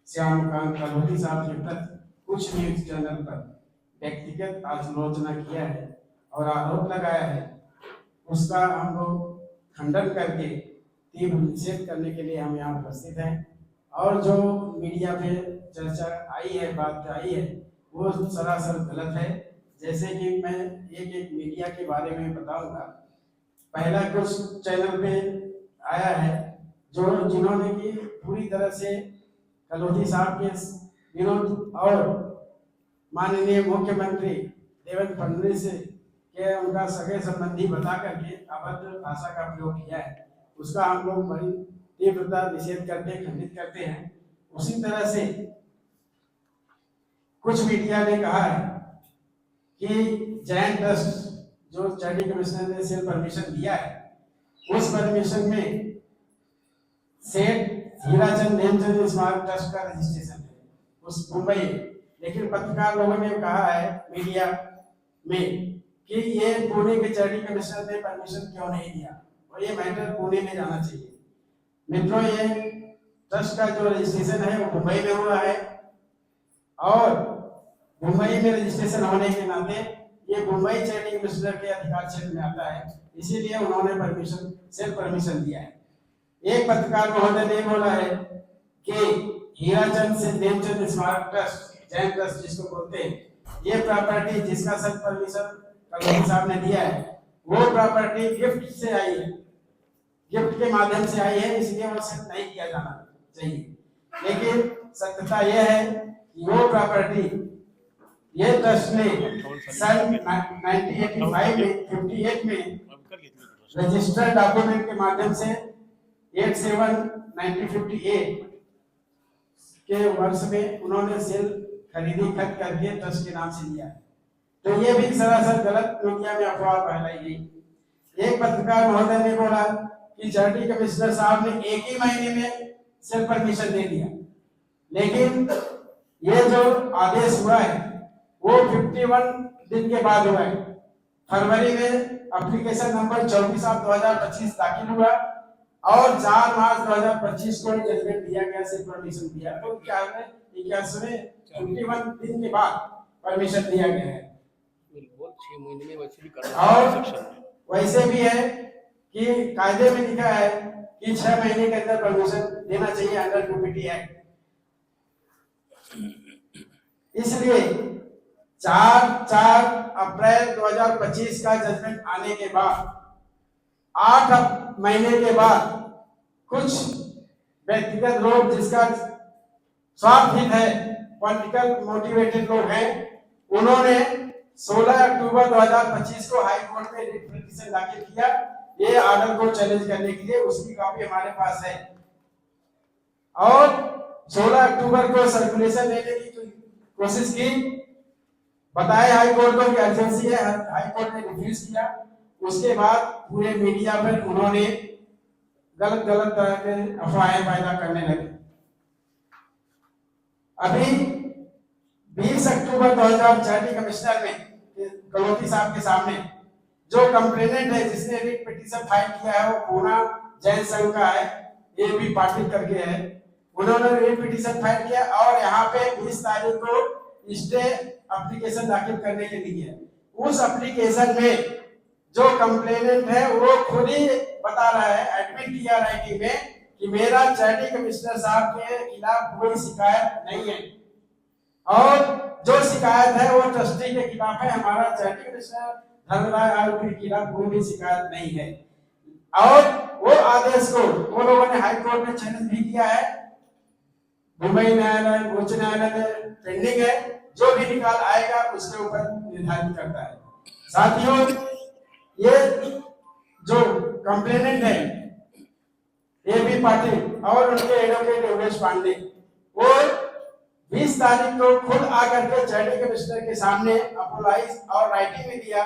Shyamkant colony साहब के प्रति कुछ न्यूज चैनल पर व्यक्तिगत आलोचना किया है और आरोप लगाया है, उसका हम लोग खंडन करके तीव्र निषेध करने के लिए हम यहाँ उपस्थित हैं। और जो मीडिया पे चर्चा आई है, बात आई है, वो सरासर गलत है। जैसे कि मैं एक एक मीडिया के बारे में बताऊंगा। पहला कुछ चैनल पे आया है जिन्होंने की पूरी तरह से कलोनी साहब के विरोध और माननीय मुख्यमंत्री देवेंद्र फडणवीस के उनका सगे संबंधी बता करके अभद्र भाषा का प्रयोग किया है, उसका हम लोग बड़ी तीव्रता निषेध करते, खंडित करते हैं। उसी तरह से कुछ मीडिया ने कहा है कि जैन ट्रस्ट जो चैरिटी कमिश्नर ने सेल परमिशन दिया है, उस परमिशन में सेठ हीराचंद नेमचंद स्मारक ट्रस्ट का रजिस्ट्रेशन है उस मुंबई। लेकिन पत्रकार लोगों ने कहा है मीडिया में कि ये पुणे के चैरिटी कमिश्नर ने परमिशन क्यों नहीं दिया और ये मैटर पुणे में जाना चाहिए। मित्रों, ये ट्रस्ट का जो रजिस्ट्रेशन है वो मुंबई में हुआ है और मुंबई में रजिस्ट्रेशन होने के नाते ये मुंबई चैरिटी कमिश्नर के अधिकार क्षेत्र में आता है, इसीलिए उन्होंने सेल्फ परमिशन दिया है। एक पत्रकार महोदय ने बोला है कि हीराचंद से नेमचंद स्मारक ट्रस्ट, जैन ट्रस्ट जिसको बोलते हैं, ये प्रॉपर्टी जिसका सेल्फ परमिशन कलोनी साहब ने दिया है, वो प्रॉपर्टी गिफ्ट से आई है, गिफ्ट के माध्यम से आई है, इसलिए वो सेल नहीं किया जाना चाहिए। लेकिन सत्यता यह है कि वो प्रॉपर्टी ये ट्रस्ट ने सन 1985 में 58 में रजिस्टर्ड डॉक्यूमेंट के माध्यम से 87/1958 के वर्ष में उन्होंने सेल खरीद करके ट्रस्ट के नाम से लिया। तो ये भी सरासर गलत मीडिया में अफवाह फैलाई गई। एक पत्रकार महोदय ने बोला कि चैरिटी कमिश्नर साहब ने एक ही महीने में सेल परमिशन दे दिया, लेकिन ये जो आदेश हुआ है वो 51 दिन के बाद हुआ है। फरवरी में एप्लीकेशन नंबर 24/2025 दाखिल हुआ और 4 मार्च 2025 को जजमेंट दिया गया, से परमिशन दिया। तो क्या है 51 दिन के बाद परमिशन दिया गया है। 6 महीने में वैसे भी करना और वैसे भी है कि कायदे में लिखा है कि 6 महीने के अंदर परमिशन देना चाहिए अंडर यूपीटी एक्ट। इसलिए 4 अप्रैल 2025 का जजमेंट आने के बाद 8 महीने के बाद कुछ व्यक्तिगत लोग जिसका स्वार्थ हित है, पॉलिटिकल मोटिवेटेड लोग हैं, उन्होंने 16 अक्टूबर 2025 को हाई कोर्ट में रिट पिटीशन दाखिल किया ये ऑर्डर को चैलेंज करने के लिए। उसकी कॉपी हमारे पास है और 16 अक्टूबर को सर्कुलेशन लेने की कोशिश की, बताया हाई कोर्ट को कि अर्जेंसी है, हाई कोर्ट ने रिफ्यूज किया। उसके बाद पूरे मीडिया पर उन्होंने गलत तरह के अफवाहें पैदा करने लगे। अभी 20 अक्टूबर 2000 चैरिटी कमिश्नर में कलोनी साहब के सामने जो कंप्लेनेंट है जिसने रिट पिटीशन फाइल किया है वो पूना जैन संघ का है, ये भी पार्टी करके है, उन्होंने रिट पिटीशन फाइल किया और यहाँ पे 20 तारीख को स्टे एप्लीकेशन दाखिल करने के लिए। उस एप्लीकेशन में जो कंप्लेनेंट है वो खुद ही बता रहा है, एडमिट किया राइटिंग में कि मेरा चैरिटी कमिश्नर साहब के खिलाफ कोई शिकायत नहीं है और जो शिकायत है वो ट्रस्टी के खिलाफ है, हमारा चैरिटी कमिश्नर धर्मराय आरोपी के खिलाफ कोई भी शिकायत नहीं है। और वो आदेश को वो लोगों ने हाई कोर्ट में चैलेंज भी किया है, मुंबई न्यायालय, उच्च न्यायालय में पेंडिंग है, जो भी निकाल आएगा उसके ऊपर निर्धारित करता है। साथियों, ये जो कंप्लेनेंट है एबी पाटिल और उनके एडवोकेट योगेश पांडे, वो 20 तारीख को खुद आकर के चैरिटी कमिश्नर के सामने अपोलाइज और राइटिंग में दिया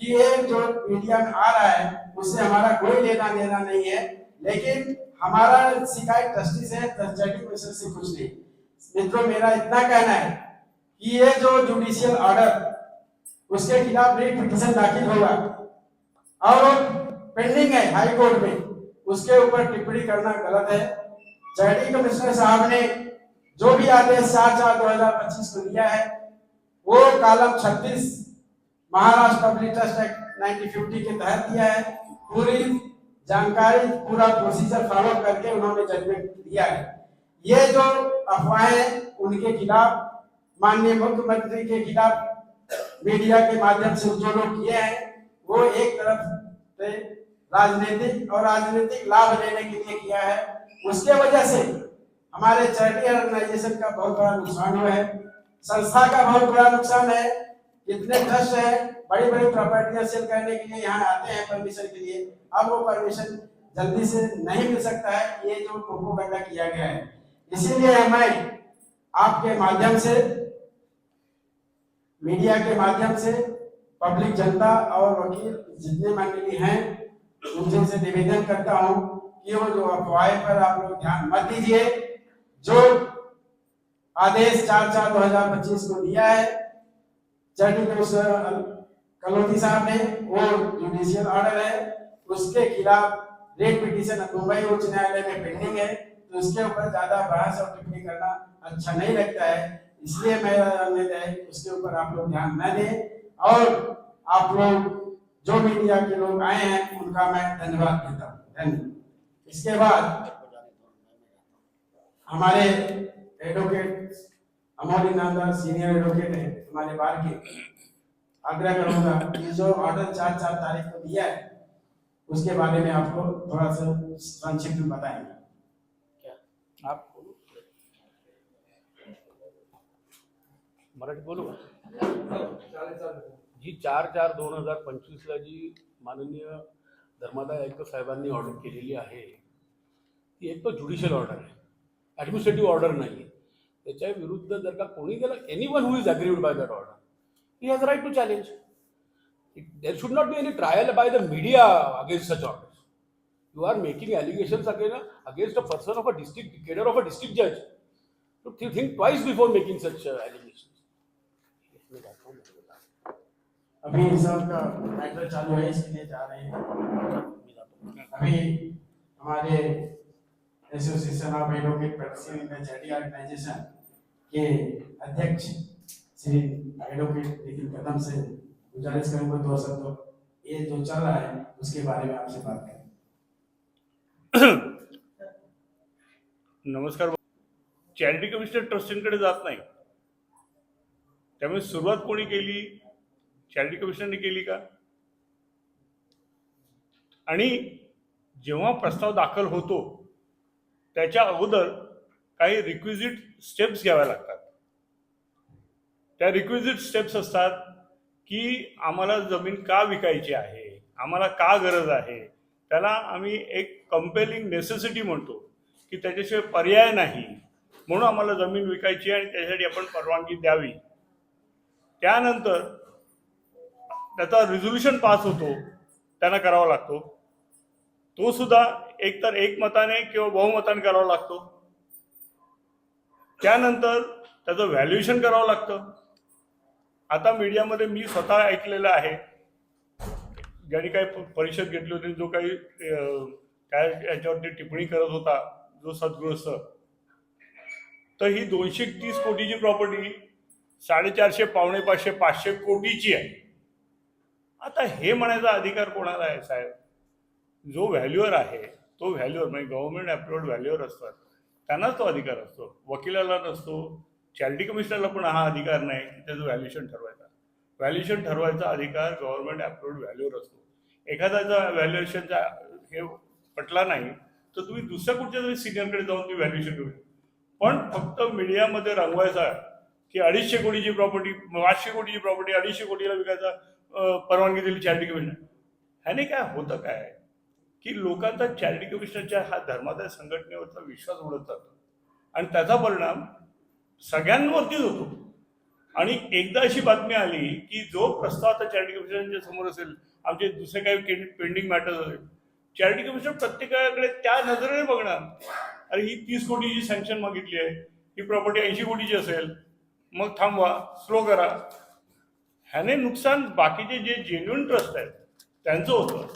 कि ये जो मीडिया में आ रहा है उससे हमारा कोई लेना देना नहीं है, लेकिन हमारा शिकायत ट्रस्टी से, चैरिटी कमिश्नर से कुछ नहीं। मित्रों, मेरा इतना कहना है कि ये जो जुडिशियल ऑर्डर उसके खिलाफ रिट पिटीशन दाखिल होगा और पेंडिंग है हाई कोर्ट में, उसके ऊपर टिप्पणी करना गलत है। चैरिटी कमिश्नर साहब ने जो भी आदेश 4/4/2025 को दिया है वो column 36 Maharashtra public trust act 1950 के तहत दिया है। पूरी जानकारी, पूरा प्रोसीजर फॉलो करके उन्होंने जजमेंट दिया है। ये जो अफवाहें उनके खिलाफ, माननीय मुख्यमंत्री के खिलाफ मीडिया के माध्यम से जो लोग किए हैं वो एक तरफ से राजनीतिक लाभ लेने के लिए किया है। उसके वजह से हमारे चैरिटी ऑर्गेनाइजेशन का बहुत बड़ा नुकसान हुआ है, संस्था का बहुत बड़ा नुकसान है। कितने ट्रस्ट है बड़ी बड़ी प्रॉपर्टियां सेल करने के लिए यहाँ आते हैं परमिशन के लिए, अब वो परमिशन जल्दी से नहीं मिल सकता है। ये जो प्रोपोगंडा किया गया है, इसीलिए मैं आपके माध्यम से, मीडिया के माध्यम से पब्लिक जनता और वकील जितने मंडली हैं उनसे से निवेदन करता हूं कि वो जो अफवाह पर आप लोग ध्यान मत दीजिए। जो आदेश 4/4/2025 को दिया है चैरिटी कमिश्नर कलोती साहब ने, वो जुडिशियल ऑर्डर है, उसके खिलाफ रेट पिटीशन मुंबई उच्च न्यायालय में पेंडिंग है। तो उसके ऊपर ज्यादा बहस और टिप्पणी करना अच्छा नहीं लगता है, इसलिए मेरा उम्मीद है उसके ऊपर आप लोग ध्यान न दें। और आप लोग जो मीडिया के लोग आए हैं उनका मैं धन्यवाद देता हूँ। धन्यवाद। इसके बाद हमारे advocate Amoli Nanda senior advocate है हमारे बार के, आग्रह करूंगा कि जो ऑर्डर 4 तारीख को दिया है उसके बारे में आपको थोड़ा सा संक्षिप्त में बताएंगे। क्या आप बोलो, मराठी बोलू जी। 4/4/2025 ला जी माननीय धर्मादाय आयुक्त साहेबांनी ऑर्डर केलेली आहे ती एक तो ज्युडिशियल ऑर्डर आहे, ॲडमिनिस्ट्रेटिव्ह ऑर्डर नाही आहे। त्याच्या विरुद्ध जर का कोणी गेलं, anyone who is agreed by that order, he has right to challenge. There should not be any trial by the media against such orders. You are making allegations against a person of a district, cadre of a district judge. So think twice before making such allegations. अभी सबका matter चालू है, इसलिए जा रहे हैं। अभी हमारे association of advocate practicing in the charity organisation के अध्यक्ष श्री एडवोकेट निखिल कदम से गुजारिश करूंगा 2 शब्द ये जो चल रहा है उसके बारे में आपसे बात करें। नमस्कार. चॅरिटी कमिशनर ट्रस्टींकडे जात नाही, त्यामुळे सुरुवात कोणी केली? चॅरिटी कमिशनरने केली का? आणि जेव्हा प्रस्ताव दाखल होतो त्याच्या अगोदर काही रिक्विजिट स्टेप्स घ्याव्या लागतात. त्या रिक्विजिट स्टेप्स असतात की आम्हाला जमीन का विकायची आहे, आम्हाला का गरज आहे, त्याला आम्ही एक कंपेलिंग नेसेसिटी म्हणतो की त्याच्याशिवाय पर्याय नाही, म्हणून आम्हाला जमीन विकायची आणि त्यासाठी आपण परवानगी द्यावी. त्यानंतर त्याचा रिझोल्युशन पास होतो, त्यांना करावा लागतो. तो सुद्धा एकतर एकमताने किंवा बहुमताने करावा लागतो. त्यानंतर त्याचं व्हॅल्युएशन करावं लागतं. आता मीडियामध्ये मी स्वतः ऐकलेलं आहे, ज्यांनी काही परिषद घेतली होती, जो काही काय याच्यावरती टिप्पणी करत होता जो सद्गृहस्थ, तर ही 230 कोटीची प्रॉपर्टी 450, 550, 500 कोटीची आहे. आता हे म्हणायचा अधिकार कोणाला आहे साहेब? जो व्हॅल्युअर आहे तो व्हॅल्युअर म्हणजे गव्हर्नमेंट अप्रूव्ड व्हॅल्युअर असतात त्यांनाच तो अधिकार असतो, वकिलाला नसतो. चॅरिटी कमिशनरला पण हा अधिकार नाही की त्याचं व्हॅल्युएशन ठरवायचा. व्हॅल्युएशन ठरवायचा अधिकार गव्हर्नमेंट अप्रूव्ड व्हॅल्युअर असतो. एखाद्याचा व्हॅल्युएशनचा हे पटला नाही तर तुम्ही दुसऱ्या कुठच्या तरी सिनियरकडे जाऊन ती व्हॅल्युएशन करू. पण फक्त मीडियामध्ये रंगवायचा की 250 कोटीची प्रॉपर्टी, 500 कोटीची प्रॉपर्टी 250 कोटीला विकायचा परवानगी दिली चॅरिटी कमिशनर. ह्याने काय होतं काय की लोकांचा चॅरिटी कमिशनरच्या हा धर्मादाय संघटनेवरचा विश्वास उडत जातो आणि त्याचा परिणाम सगळ्यांवरतीच होतो. आणि एकदा अशी बातमी आली की जो प्रस्ताव आता चॅरिटी कमिशनरच्या समोर असेल, आमचे दुसरे काही पेंडिंग मॅटर्स असेल, चॅरिटी कमिशनर प्रत्येकाकडे त्या नजरेने बघणार. अरे ही 30 कोटीची सँक्शन मागितली आहे, ही प्रॉपर्टी 80 कोटीची असेल, मग थांबवा, स्लो करा. ह्याने नुकसान बाकीचे जे जेन्युइन ट्रस्ट आहेत त्यांचं होतं.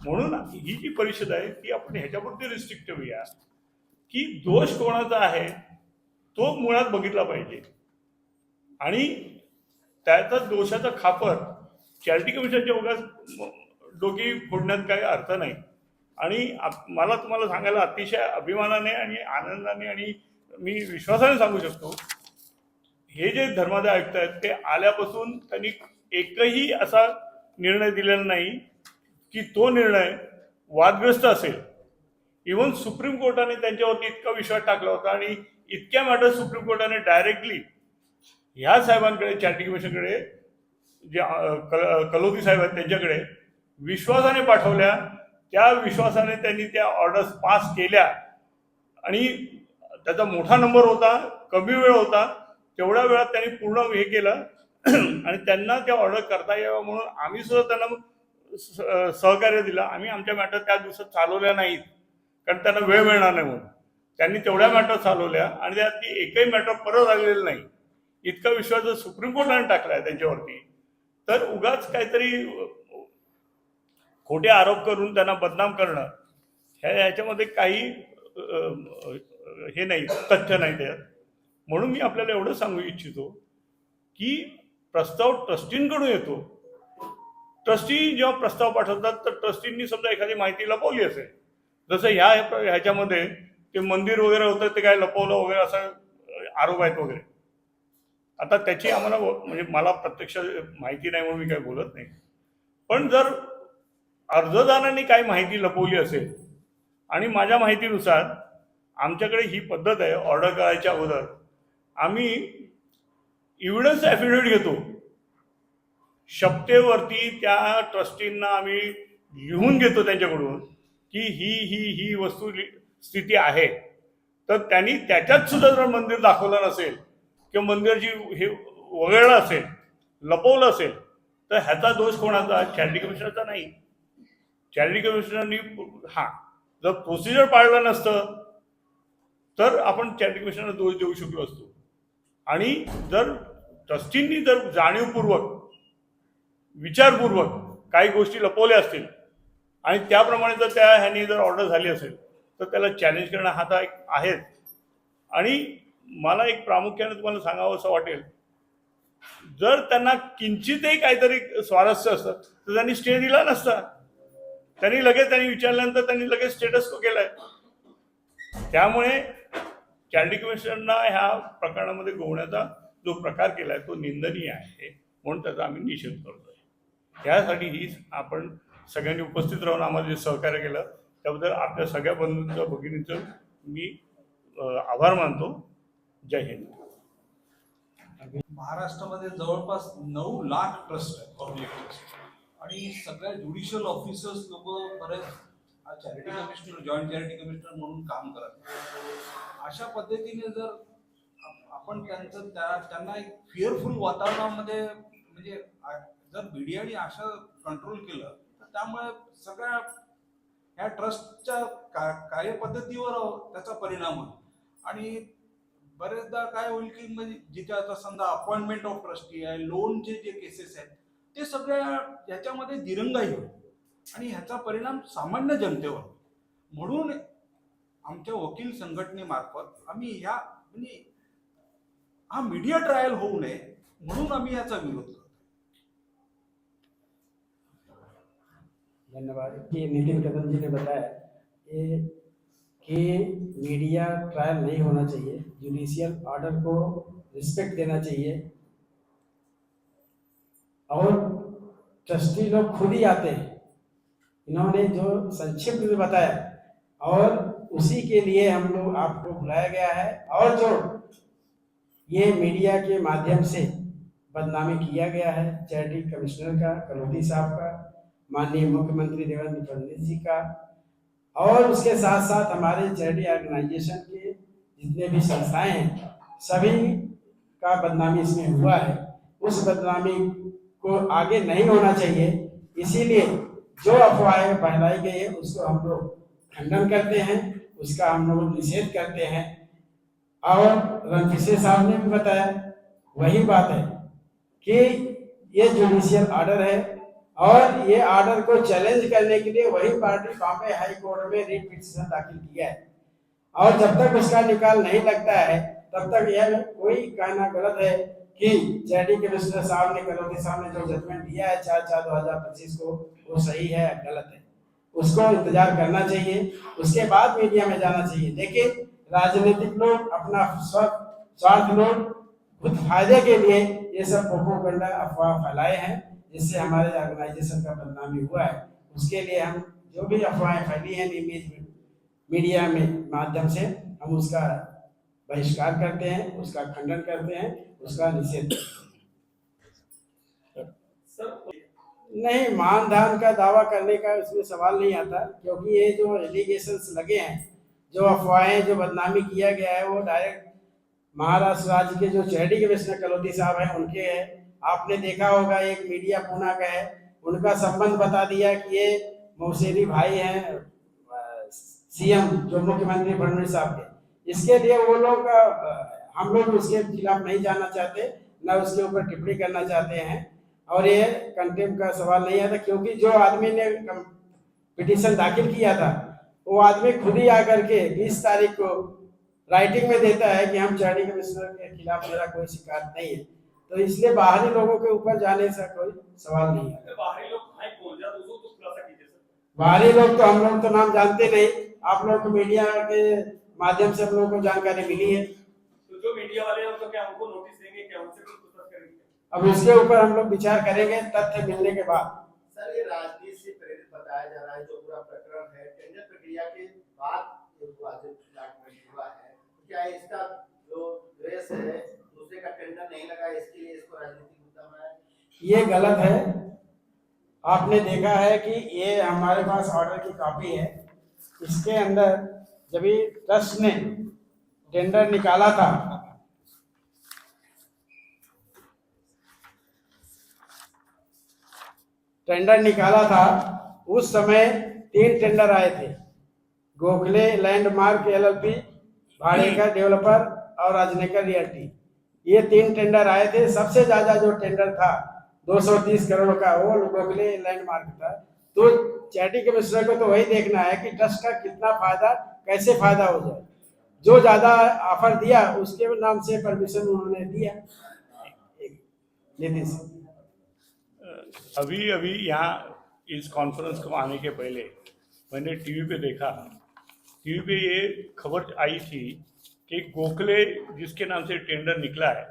म्हणून ही जी परिषद आहे ती आपण ह्याच्यावरती रिस्ट्रिक्ट ठेवूया की दोष कोणाचा आहे तो मुळात बघितला पाहिजे आणि त्याचा दोषाचा खापर चॅरिटी कमिशनच्या उगाच डोकी फोडण्यात काही अर्थ नाही. आणि मला तुम्हाला सांगायला अतिशय अभिमानाने आणि आनंदाने आणि मी विश्वासाने सांगू शकतो, हे जे धर्मादाय आयुक्त आहेत ते आल्यापासून त्यांनी एकही असा निर्णय दिलेला नाही की तो निर्णय वादग्रस्त असेल. इव्हन सुप्रीम कोर्टाने त्यांच्यावरती इतका विश्वास टाकला होता आणि इतक्या मॅटर सुप्रीम कोर्टाने डायरेक्टली ह्या साहेबांकडे, चॅरिटी कमिशनकडे, जे कलोती साहेब आहेत त्यांच्याकडे विश्वासाने पाठवल्या. त्या विश्वासाने त्यांनी त्या ऑर्डर्स पास केल्या आणि त्याचा मोठा नंबर होता, कमी वेळ होता, तेवढ्या वेळात त्यांनी पूर्ण हे केलं आणि त्यांना त्या ऑर्डर करता यावं म्हणून आम्ही सुद्धा त्यांना सहकार्य दिलं. आम्ही आमच्या मॅटर त्या दिवसात चालवल्या नाहीत कारण त्यांना वेळ मिळणार नाही म्हणून. त्यांनी तेवढ्या मॅटर चालवल्या आणि त्यातली एकही मॅटर परत आलेलं नाही. इतका विश्वास जर सुप्रीम कोर्टाने टाकला आहे त्यांच्यावरती तर उगाच काहीतरी खोटे आरोप करून त्यांना बदनाम करणं ह्याच्यामध्ये काही हे नाही, तथ्य नाही त्यात. म्हणून मी आपल्याला एवढं सांगू इच्छितो की प्रस्ताव ट्रस्टींकडून येतो. ट्रस्टी जेव्हा प्रस्ताव पाठवतात तर ट्रस्टींनी समजा एखादी माहिती लपवली असेल, जसं ह्याच्यामध्ये ते मंदिर वगैरे होतं ते काय लपवलं वगैरे असा आरोप आहेत वगैरे. आता त्याची आम्हाला म्हणजे मला प्रत्यक्ष माहिती नाही म्हणून मी काही बोलत नाही. पण जर अर्जदारांनी काही माहिती लपवली असेल आणि माझ्या माहितीनुसार आमच्याकडे ही पद्धत आहे, ऑर्डर करायच्या अगोदर आम्ही एव्हिडन्स ॲफिडेव्हिट घेतो. शपथेवरती त्या ट्रस्टींना आम्ही लिहून घेतो त्यांच्याकडून की ही वस्तू स्थिती आहे. तर त्यांनी त्याच्यात सुद्धा जर मंदिर दाखवलं नसेल किंवा मंदिरची हे वगळलं असेल, लपवलं असेल तर ह्याचा दोष कोणाचा? चॅरिटी कमिशनरचा नाही. चॅरिटी कमिशनरनी जर प्रोसिजर पाळलं नसतं तर आपण चॅरिटी कमिशनरला दोष देऊ शकलो असतो. आणि जर ट्रस्टींनी जर जाणीवपूर्वक, विचारपूर्वक काही गोष्टी लपवल्या असतील आणि त्याप्रमाणे जर त्या ह्यांनी जर ऑर्डर झाली असेल तर त्याला चॅलेंज करणं हा तर एक आहेच. आणि मला एक प्रामुख्याने तुम्हाला सांगावं असं वाटेल, जर त्यांना किंचितही काहीतरी स्वारस्य असतं तर त्यांनी स्टे दिला नसता. त्यांनी विचारल्यानंतर त्यांनी लगेच स्टेटस को केलाय. त्यामुळे चॅरिटी कमिशनरना ह्या प्रकरणामध्ये गोवण्याचा जो प्रकार केलाय तो निंदनीय आहे, म्हणून त्याचा आम्ही निषेध करतोय. त्यासाठी ही आपण सगळ्यांनी उपस्थित राहून आम्हाला जे सहकार्य केलं त्याबद्दल आपल्या सगळ्या बंधूंचं, भगिनींचं मी आभार मानतो. जय हिंद. महाराष्ट्रामध्ये जवळपास 9 लाख ट्रस्ट आहेत, पब्लिक ट्रस्ट, आणि सगळ्या ज्युडिशियल ऑफिसर्स लोक बरेच charity commissioner, joint charity commissioner म्हणून काम करतात. अशा पद्धतीने जर आपण त्यांना एक फिअरफुल वातावरणामध्ये म्हणजे जर मीडियाने अशा कंट्रोल केलं तर त्यामुळे सगळ्या ह्या ट्रस्टच्या कार्यपद्धतीवर त्याचा परिणाम होईल. आणि बरेचदा काय होईल की म्हणजे जिथे आता समजा अपॉइंटमेंट ऑफ ट्रस्टी आहे, लोनचे जे केसेस आहेत ते सगळ्या ह्याच्यामध्ये दिरंगाई होईल आणि ह्याचा परिणाम सामान्य जनतेवर. म्हणून आमच्या वकील संघटनेमार्फत आम्ही ह्या म्हणजे हा मीडिया ट्रायल होऊ नये म्हणून आम्ही याचा विरोध करतो. धन्यवाद. कि नितिन कदम जी ने बताया कि मीडिया ट्रायल नहीं होना चाहिए, जुडिशियल ऑर्डर को रिस्पेक्ट देना चाहिए और ट्रस्टी लोग खुद ही आते हैं. इन्होंने जो संक्षिप्त में बताया और उसी के लिए हम लोग आपको बुलाया गया है. और जो ये मीडिया के माध्यम से बदनामी किया गया है चैरिटी कमिश्नर का, कलोती साहब का, माननीय मुख्यमंत्री देवेंद्र फडणवीस जी का, और उसके साथ साथ हमारे चैरिटी ऑर्गेनाइजेशन के जितने भी संस्थाएं हैं सभी का बदनामी इसमें हुआ है. उस बदनामी को आगे नहीं होना चाहिए. इसीलिए जो अफवाहें फैलाई गई है उसको हम लोग खंडन करते हैं, उसका हम लोग निषेध करते हैं. और रणफिसे साहब ने भी बताया वही बात है कि ये जुडिशियल ऑर्डर है और ये ऑर्डर को चैलेंज करने के लिए वही पार्टी बॉम्बे हाई कोर्ट में रिट पिटीशन दाखिल किया है. और जब तक उसका निकाल नहीं लगता है तब तक यह कोई कहना गलत है कि चैरिटी कमिश्नर साहब ने, कलोती साहब ने जो जजमेंट दिया है 4/4/2025 को, वो सही है गलत है। उसको इंतजार करना चाहिए, उसके बाद मीडिया में जाना चाहिए। लेकिन राजनीतिक लोग अपना स्वार्थ लोग खुद फायदे के लिए ये सब प्रोपोगंडा अफवाह फैलाए हैं, जिससे हमारे ऑर्गेनाइजेशन का बदनामी हुआ है। उसके लिए हम जो भी अफवाहें फैली हैं मीडिया में माध्यम से, हम उसका बहिष्कार करते हैं, उसका खंडन करते हैं, उसका निषेध करते हैं। नहीं, मानधान का दावा करने का इसमें सवाल नहीं आता, क्योंकि ये जो एलिगेशंस लगे हैं, जो अफवाहें, जो बदनामी किया गया है, वो डायरेक्ट महाराष्ट्र राज्य के जो चैरिटी कमिश्नर कलोती साहब हैं उनके हैं। आपने देखा होगा एक मीडिया पूना का है, उनका संबंध बता दिया कि ये मौसेरी भाई हैं सीएम जो मुख्यमंत्री फडणवीस साहब के। इसके लिए वो लोग हम लोग उसके खिलाफ नहीं जाना चाहते, न उसके ऊपर टिप्पणी करना चाहते हैं, और ये कंटेम्प्ट का सवाल नहीं आता, क्योंकि जो आदमी ने पिटीशन दाखिल किया था वो आदमी खुद ही आकर के 20 तारीख को राइटिंग में देता है कि हम चैरिटी कमिश्नर के खिलाफ मेरा कोई शिकायत नहीं है। तो इसलिए बाहरी लोगों के ऊपर जाने से कोई सवाल नहीं है। बाहरी लोग कौन सा तो खुलासा कीजिए सर। बाहरी लोग तो हम लोग तो नाम जानते नहीं, आप लोग को मीडिया के माध्यम से हम लोगों को जानकारी मिली है। तो जो मीडिया वाले हैं तो क्या उनको नोटिस देंगे, क्या उनसे कुछ पूछताछ करेंगे? अब इसके ऊपर हम लोग विचार करेंगे तथ्य मिलने के बाद। सर, ये राजनीति से प्रेरित बताया जा रहा है जो पूरा प्रकरण है, टेंडर प्रक्रिया के बाद हुआ है, क्या इसका जो द्वेष है दूसरे का टेंडर नहीं लगा, इसके लिए इसको राजनीतिक मुद्दा बनाया? ये गलत है। आपने देखा है कि ये हमारे पास ऑर्डर की कॉपी है, इसके अंदर जब भी ट्रस्ट ने टेंडर निकाला था, उस समय 3 टेंडर आए थे, गोखले लैंडमार्क एलएलपी, भाड़ेकर डेवलपर और राजनेकर रियल्टी। ये 3 टेंडर आए थे। सबसे ज्यादा जो टेंडर था 230 करोड़ का, वो गोखले लैंडमार्क था। तो चैरिटी कमिश्नर को तो वही देखना है कि ट्रस्ट का कितना फायदा, कैसे फायदा हो जाए। जो ज्यादा ऑफर दिया उसके नाम से परमिशन उन्होंने दिया। नीतीश अभी अभी यहाँ इस कॉन्फ्रेंस को आने के पहले मैंने टीवी पे देखा, टीवी पे ये खबर आई थी कि गोखले जिसके नाम से टेंडर निकला है,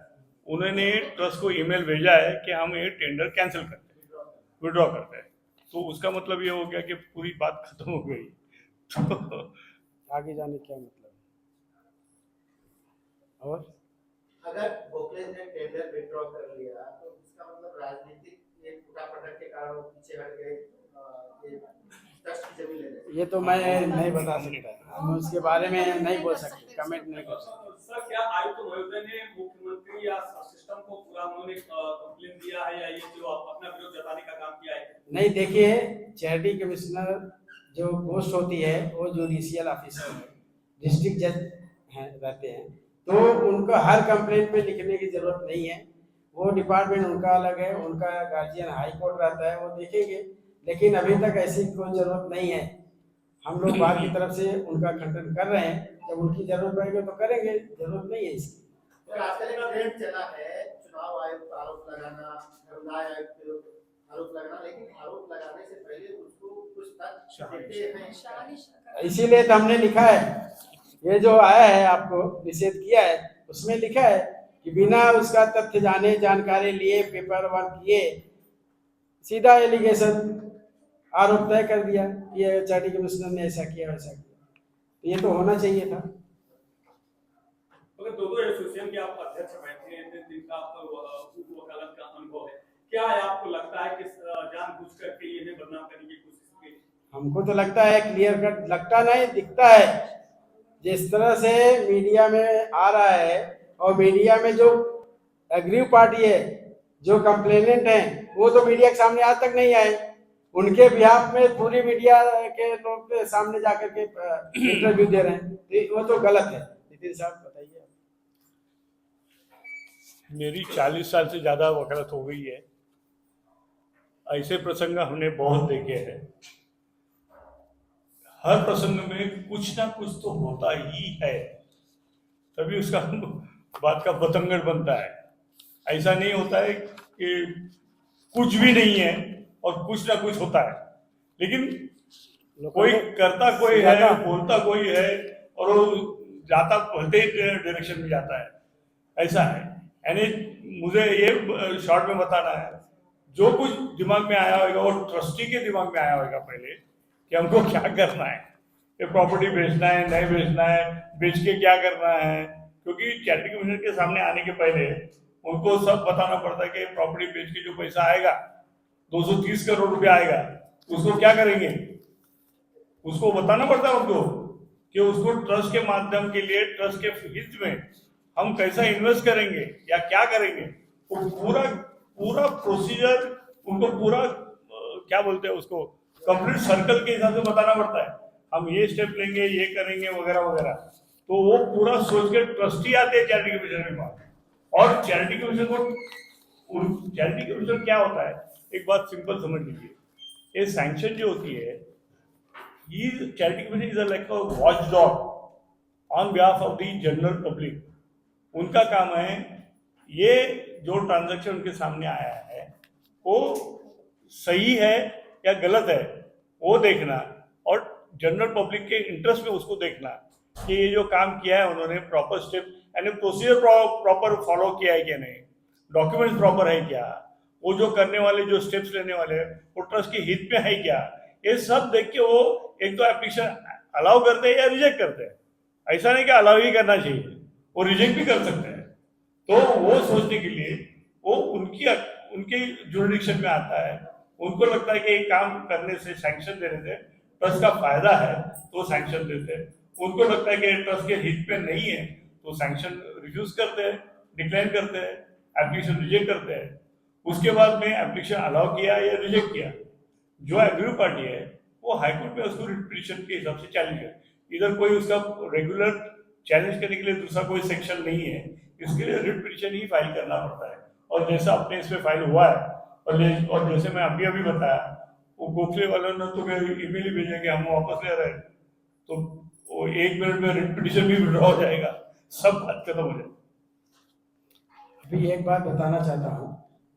उन्होंने ट्रस्ट को ईमेल भेजा है कि हम ये टेंडर कैंसिल करते हैं, विड्रॉ करते हैं। तो उसका मतलब ये हो गया कि पूरी बात खत्म हो गई। तो आगे जाने क्या मतलब? और अगर गोखले ने टेंडर विड्रॉ कर लिया तो इसका मतलब राजनीतिक एक फटाफट के कारण वो पीछे हट गए, ये ट्रस्ट की जमीन लेने। ये तो मैं नहीं बता सकता, हम उसके बारे में नहीं बोल सकते, कमेंट नहीं कर सकते। सर, क्या आयुक्त महोदय ने मुख्यमंत्री या सिस्टम को पूरा उन्होंने कंप्लेन दिया है, या ये जो अपना विरोध जताने का काम किया है? नहीं, देखिए, चैरिटी कमिश्नर जो पोस्ट होती है वो जुडिशियल ऑफिसर है, डिस्ट्रिक्ट जज हैं रहते हैं, तो उनको हर कंप्लेंट में लिखने की जरूरत नहीं है। वो डिपार्टमेंट उनका अलग है, उनका गार्जियन हाई कोर्ट रहता है, वो देखेंगे। लेकिन अभी तक ऐसी कोई जरूरत नहीं है। हम लोग बाहर की तरफ से उनका खंडन कर रहे हैं, जब उनकी जरूरत पड़ेगी तो करेंगे, जरूरत नहीं है इसकी। तो आजकल एक ट्रेंड चला है चुनाव आयोग पर आरोप लगाना, धर्मदाय आयोग पर आरोप लगाना, लेकिन आरोप लगाने से पहले उसको कुछ तथ्य देते हैं। इसीलिए तो हमने लिखा है, ये जो आया है आपको निषेध किया है, उसमें लिखा है कि बिना उसका तथ्य जाने, जानकारी लिए, पेपर वर्क किए, सीधा एलिगेशन, आरोप तय कर दिया कि ये चैरिटी कमिश्नर ने ऐसा किया वैसा किया। ये तो होना चाहिए था। अगर दो एसोसिएशन के आप अध्यक्ष बैठे हैं, जिनका आपका उप वकालत का अनुभव है, क्या है आपको लगता है कि जानबूझ करके ये बदनाम करने की कोशिश की? हमको तो लगता है क्लियर कट, लगता नहीं, दिखता है। जिस तरह से मीडिया में आ रहा है, और मीडिया में जो एग्रीव पार्टी है, जो कंप्लेनेंट है, वो तो मीडिया के सामने आज तक नहीं आए। उनके बिहाफ में पूरी मीडिया के लोग के सामने जाकर के इंटरव्यू दे रहे हैं, तो वो तो गलत है। नितिन साहब बताइए। मेरी 40 साल से ज़्यादा वकालत हो गई है, ऐसे प्रसंग हमने बहुत देखे हैं। हर प्रसंग में कुछ ना कुछ तो होता ही है, तभी उसका बात का बतंगड़ बनता है। ऐसा नहीं होता है कि कुछ भी नहीं है और कुछ ना कुछ होता है, लेकिन कोई करता कोई है, बोलता कोई है और वो जाता भलते डायरेक्शन में जाता है, ऐसा है। यानी मुझे ये शॉर्ट में बताना है, जो कुछ दिमाग में आया होगा वो ट्रस्टी के दिमाग में आया होगा पहले कि हमको क्या करना है, ये प्रॉपर्टी बेचना है, नहीं बेचना है, बेच के क्या करना है। क्योंकि चैरिटी कमीशन के सामने आने के पहले उनको सब बताना पड़ता है कि प्रॉपर्टी बेच के जो पैसा आएगा 230 करोड़ रुपया आएगा, उसको क्या करेंगे, उसको बताना पड़ता है उनको कि उसको ट्रस्ट के माध्यम के लिए, ट्रस्ट के हित में हम कैसा इन्वेस्ट करेंगे या क्या करेंगे। वो पूरा पूरा प्रोसीजर उनको पूरा क्या बोलते हैं उसको, कंप्लीट सर्कल के हिसाब से बताना पड़ता है, हम ये स्टेप लेंगे, ये करेंगे वगैरह वगैरह। तो वो पूरा सोच के ट्रस्टी आते हैं चैरिटी कमीशन के पास। और चैरिटी कमीशन को, चैरिटी कमीशन क्या होता है, एक बात सिंपल समझ लीजिए, ये सैंक्शन जो होती है, ये charity commission is like a watch dog on behalf of the general public. उनका काम है ये जो ट्रांजैक्शन उनके सामने आया है वो सही है या गलत है वो देखना, और जनरल पब्लिक के इंटरेस्ट में उसको देखना कि ये जो काम किया है उन्होंने प्रॉपर स्टेप यानी प्रोसीजर प्रॉपर फॉलो किया है क्या नहीं, डॉक्यूमेंट्स प्रॉपर है क्या, वो जो करने वाले जो स्टेप्स लेने वाले हैं वो ट्रस्ट के हित में है क्या, ये सब देख के वो एक तो एप्लीकेशन अलाउ करते हैं या रिजेक्ट करते हैं। ऐसा नहीं कि अलाउ ही करना चाहिए, वो रिजेक्ट भी कर सकते हैं। तो वो सोचने के लिए वो उनके जुरिडिक्शन में आता है, उनको लगता है कि ये काम करने से, सैंक्शन देने से ट्रस्ट का फायदा है तो सैंक्शन देते हैं, उनको लगता है कि ट्रस्ट के हित में नहीं है तो सैंक्शन रिफ्यूज करते हैं, डिक्लाइन करते हैं, एप्लीकेशन रिजेक्ट करते हैं। उसके बाद में एप्लीकेशन अलाउ किया या रिजेक्ट किया, जो एग्री पार्टी है वो हाईकोर्ट में उसको रिट पिटीशन के हिसाब से चैलेंज है। इधर कोई उसका रेगुलर चैलेंज करने के लिए दूसरा कोई सेक्शन नहीं है, इसके लिए रिट पिटीशन ही फाइल करना पड़ता है। और जैसा अपने इसमें फाइल हुआ है और जैसे मैं अभी बताया, वो गोखले वालों ने तो ईमेल ही भेजा कि हम वापस ले रहे हैं, तो वो 1 मिनट में रिट पिटीशन भी विड्रॉ हो जाएगा, सब बात खत्म हो जाएगी। अभी एक बात बताना चाहता हूँ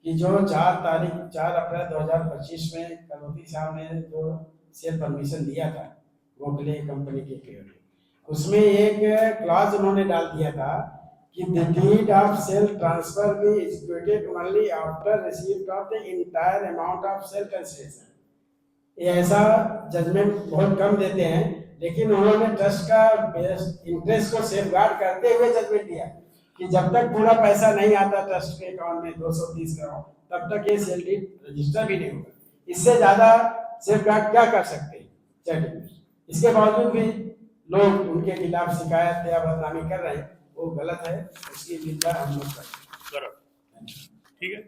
कि जो 4 अप्रैल 2025 में करोती साहब ने जो सेल परमिशन दिया था गोखले कंपनी के लिए, उसमें एक क्लॉज उन्होंने डाल दिया था कि the deed of sale transfer be executed only after receipt of the entire amount of sale consideration। ये ऐसा जजमेंट बहुत कम देते हैं, लेकिन उन्होंने ट्रस्ट का इंटरेस्ट को सेफगार्ड करते हुए जजमेंट दिया कि जब तक पूरा पैसा नहीं आता ट्रस्ट के अकाउंट में 230 करोड़, तब तक ये सेल डीड रजिस्टर भी नहीं होगा। इससे ज्यादा सेफगार्ड क्या कर सकते हैं चैरिटी। इसके बावजूद भी लोग उनके खिलाफ शिकायत या बदनामी कर रहे हैं, वो गलत है, उसकी निंदा हम लोग करते हैं। ठीक है।